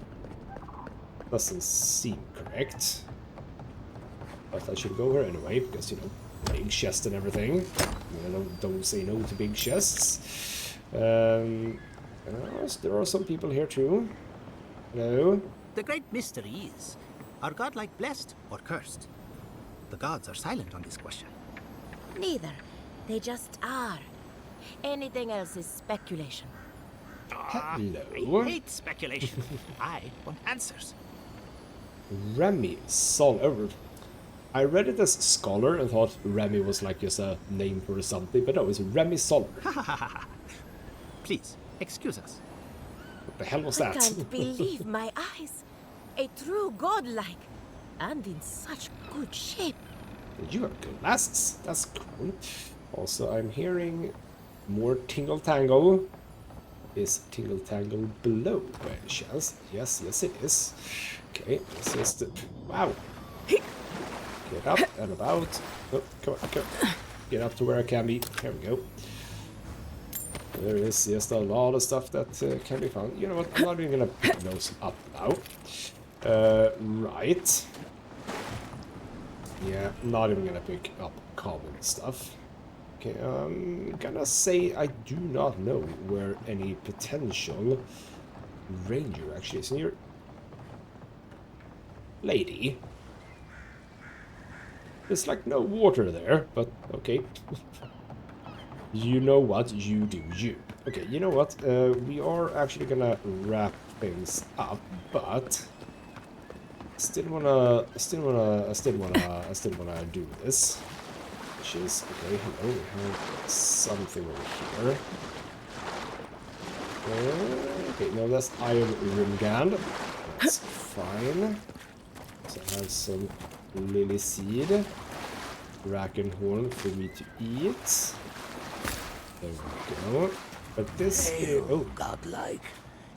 Doesn't seem correct. But I should go here anyway, because, you know, big chest and everything. You know, don't say no to big chests. There are some people here too. Hello? The great mystery is, are godlike blessed or cursed? The gods are silent on this question. Neither. They just are. Anything else is speculation. Hello? I hate speculation. I want answers. Remy Solar. I read it as scholar and thought Remy was like just a name for something, but no, it's Remy Solar. Please, excuse us. What the hell was that? I can't believe my eyes. A true godlike. And in such good shape. You have glasses. That's cool. Also, I'm hearing more Tingle Tangle. Is Tingle Tangle below by any chance? Yes, yes it is. Okay, this is the... Wow! Get up and about. Oh, come on, come on. Get up to where I can be. Here we go. There is just a lot of stuff that can be found. You know what? I'm not even gonna pick those up now. Right. Yeah, not even gonna pick up common stuff. Okay, I'm gonna say I do not know where any potential ranger actually is. And you're... Lady. There's like no water there, but okay. You know what? You do you. Okay, you know what? We are actually gonna wrap things up, but I still wanna do this. Which is okay. Hello, we have something over here. Okay, no, that's Iron Rimgand. That's fine. So I have some lily seed, Brackenhorn for me to eat. There we go. But this is... Oh, godlike,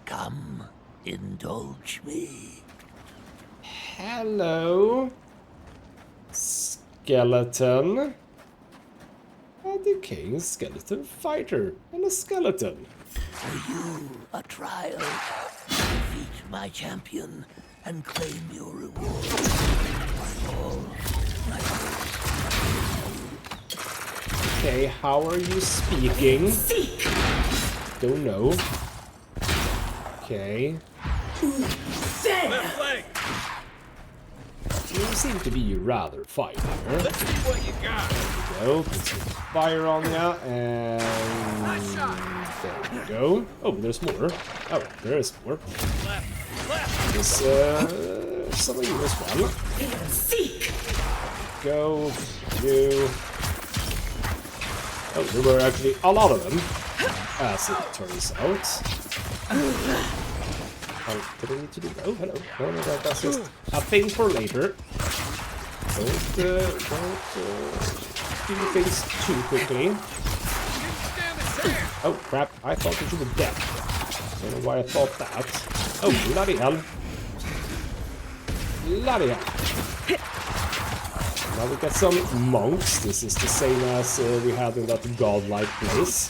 come, indulge me. Hello, skeleton. A decaying skeleton fighter and a skeleton. For you, a trial. Defeat my champion and claim your reward. All my Okay, how are you speaking? Don't know. Okay. You seem to be rather fighting here. Let's see what you got. There we go. Put some fire on ya, and there we go. Oh, there's more. Oh, there is more. There's some of you as well. Go, you. Oh, there were actually a lot of them, as it turns out. Oh, did I need to do that? Oh, hello. No, that's just a thing for later. Don't do things too quickly. Oh, crap. I thought that you were dead. Don't know why I thought that. Oh, bloody hell. Bloody hell. Now we got some monks. This is the same as we had in that godlike place.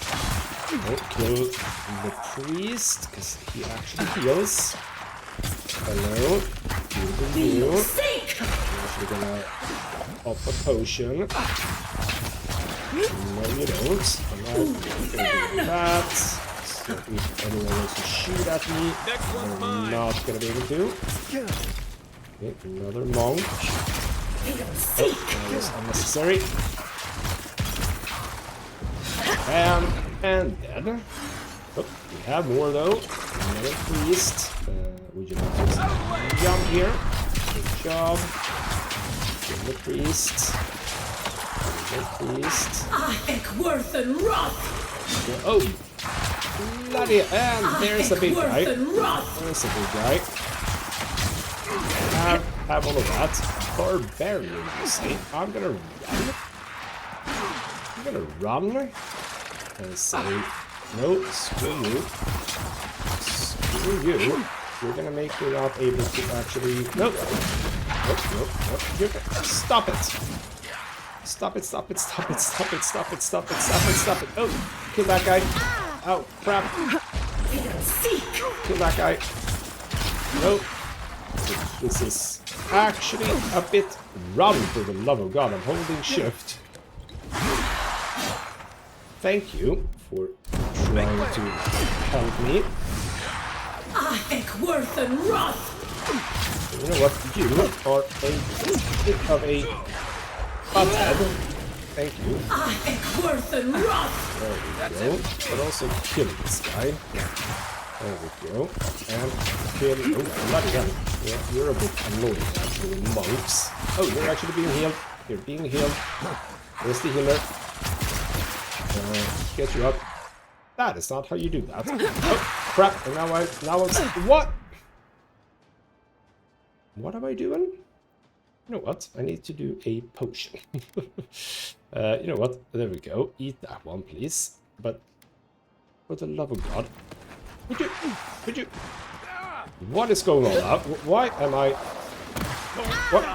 Oh, kill the priest, because he actually heals. Hello. You. I'm actually gonna pop a potion. No, you don't. I'm not gonna do that. So if anyone wants to shoot at me, I'm not gonna be able to. Okay, another monk. Oh, that was unnecessary. And dead. Oh, we have more though. Another priest. Would you like to just jump here? Good job. Kill the priest. Kill the priest. Worth and Roth! Oh! Bloody! And there's a big guy. There's a big guy. Have all of that. Barbarian, you say? I'm gonna run. I'm gonna run. And say, no, screw you. Screw you. You're gonna make me not able to actually... Nope. Nope. You're gonna... Stop it. Stop it. Oh, kill that guy. Oh, crap. Kill that guy. Nope. This is actually a bit... Run, for the love of God. I'm holding shift. Thank you for trying to help me. Worth and Roth! You know what? You are a bit of a butthead. Thank you. Worth and Roth! There we go. But also kill this guy. There we go. And kill... Oh, bloody hell. Yeah, you're a bit annoying, actually, monks. Oh, you're actually being healed. You're being healed. Where's the healer? Get you up. That is not how you do that. Oh, crap. And now I'm... What? What am I doing? You know what? I need to do a potion. You know what? There we go. Eat that one, please. But for the love of God. Would you... What is going on now? Why am I... What?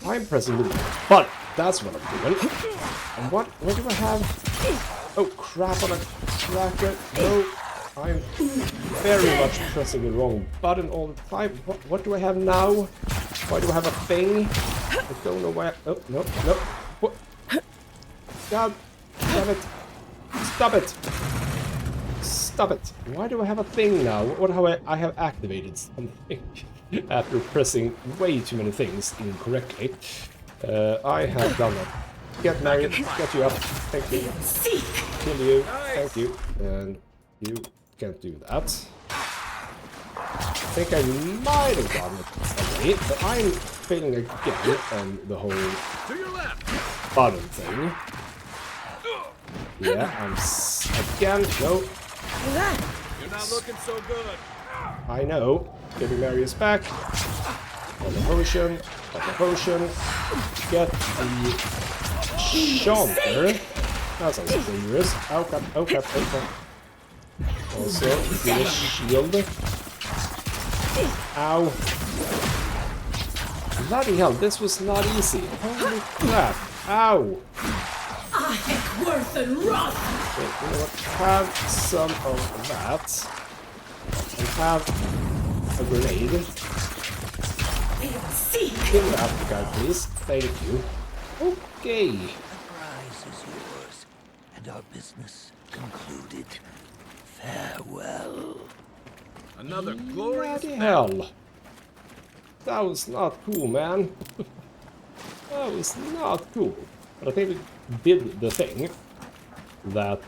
I'm pressing the button. That's what I'm doing. And what do I have? Oh, crap on a cracker. No, I'm very much pressing the wrong button all the time. What do I have now? Why do I have a thing? I don't know why. Oh, no. What? God damn it. Stop it. Stop it. Why do I have a thing now? What have I have activated something after pressing way too many things incorrectly. I have done that. Get married, get you up, thank you. Kill you, thank you. And you can't do that. I think I might have gotten it already, but I'm failing again on the whole button thing. Yeah, I'm again, no. You're not looking so good. I know. Getting Marius back. On the potion. Get the Chanter. That sounds dangerous. Oh crap. Also, get a shield. Ow. Bloody hell, this was not easy. Holy crap. Ow. Worth and Roth. Okay, you know what? Have some of that. And have a grenade. Kill that guy, please. Thank you. Okay. The prize is yours, and our business concluded. Farewell. Another glorious Bloody hell. That was not cool, man. That was not cool. But I think we did the thing that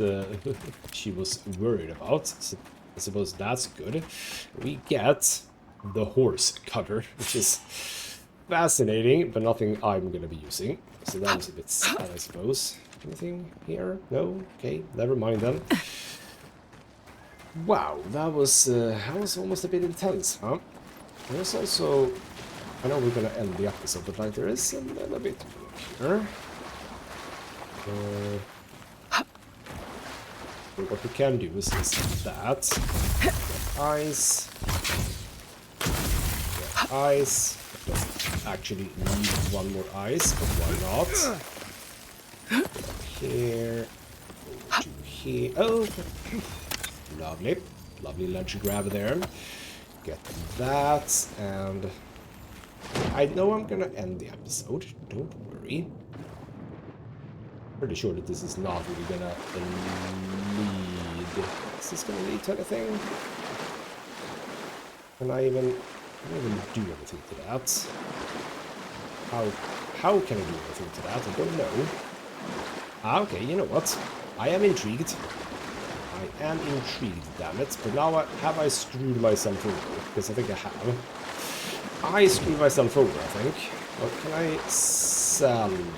she was worried about. So I suppose that's good. We get the horse cutter, which is fascinating, but nothing I'm gonna be using. So that was a bit sad, I suppose. Anything here? No? Okay, never mind then. Wow, that was almost a bit intense, huh? There's also... I know we're gonna end the episode, but like there is a little bit more here. What we can do is that. Get ice. Get ice. Actually need one more ice, but why not? Here. Go to here. Oh! Lovely. Lovely lunch grab there. Get that, and... I know I'm gonna end the episode, don't worry. Pretty sure that this is not really gonna lead... Is this gonna lead to anything? Can I even do anything to that? How can I do anything to that? I don't know. Ah, okay, you know what? I am intrigued. I am intrigued, damn it. But now have I screwed myself over? Because I think I have. I screwed myself over, I think. What can I salvage?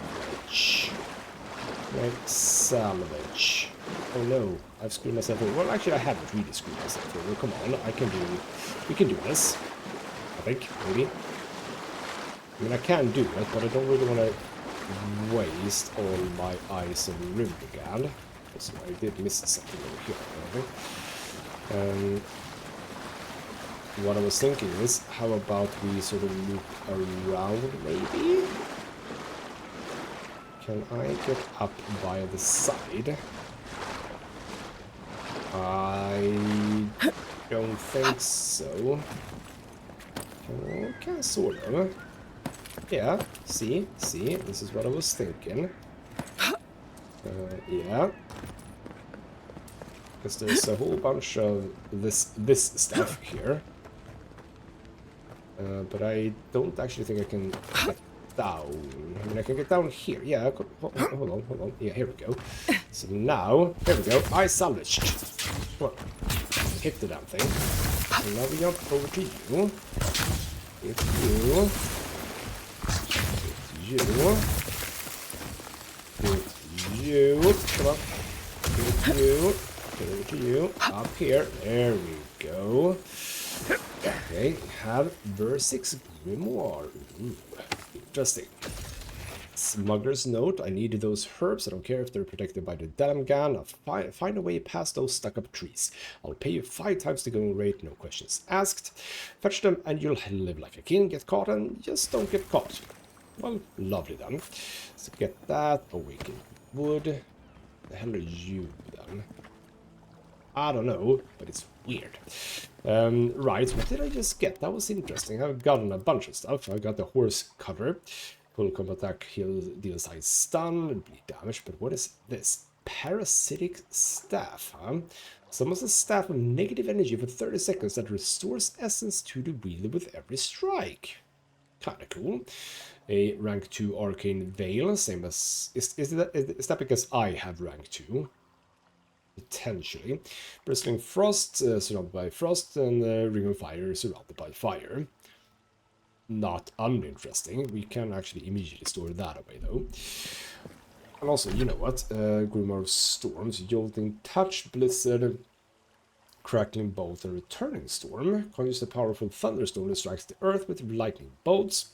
Can I salvage? Oh no, I've screwed myself over. Well, actually, I haven't really screwed myself over. Come on, we can do this. I think, maybe. I mean, I can do it, but I don't really want to waste all my eyes on Rimbergal. So I did miss something over here, I think. What I was thinking is, how about we sort of loop around, maybe? Can I get up by the side? I don't think so. Okay, sort of. Yeah, see, this is what I was thinking. Yeah. Because there's a whole bunch of this stuff here. But I don't actually think I can get down. I mean, I can get down here. Yeah, hold on. Yeah, here we go. So now, here we go. I salvaged. Well, hit the damn thing. So now we jump over to you. Hit you. Hit you. Come on. Hit you. Get over to you. Up here. There we go. Okay, have Versix Grimoire. Ooh, interesting. Smuggler's Note. I need those herbs. I don't care if they're protected by the Dalamgan. I'll find a way past those stuck-up trees. I'll pay you 5 times the going rate, no questions asked. Fetch them and you'll live like a king. Get caught and just don't get caught. Well, lovely then. So get that. Awakened wood. The hell are you then? I don't know, but it's weird. Right, what did I just get? That was interesting. I've gotten a bunch of stuff. I got the horse cutter. Full combat attack, heal, deals high stun, bleed damage. But what is this? Parasitic staff, huh? Summons a staff of negative energy for 30 seconds that restores essence to the wielder with every strike. Kinda cool. A rank 2 arcane veil, same as... Is that because I have rank 2? Potentially. Bristling frost, surrounded by frost, and ring of fire, surrounded by fire. Not uninteresting. We can actually immediately store that away, though. And also, you know what? Grimoire of Storms, Jolting Touch, Blizzard, Crackling Bolt, and Returning Storm. Conjures a powerful thunderstorm that strikes the earth with lightning bolts,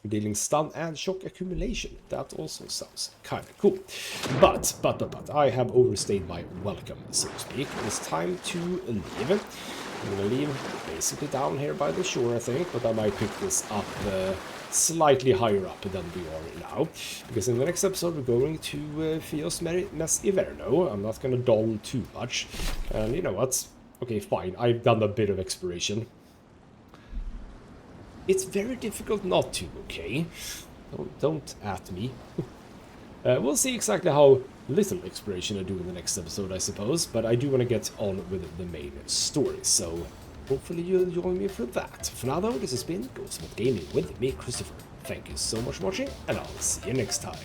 dealing stun and shock accumulation. That also sounds kind of cool. But, I have overstayed my welcome, so to speak. It's time to leave. I'm gonna leave basically down here by the shore, I think, but I might pick this up slightly higher up than we are now. Because in the next episode we're going to Fios Mes Iverno. I'm not gonna dawdle too much. And you know what? Okay, fine. I've done a bit of exploration. It's very difficult not to, okay? Don't at me. We'll see exactly how little exploration I do in the next episode, I suppose, but I do want to get on with the main story, so hopefully you'll join me for that. For now, though, this has been ghostmutgaming with me, Christopher. Thank you so much for watching, and I'll see you next time.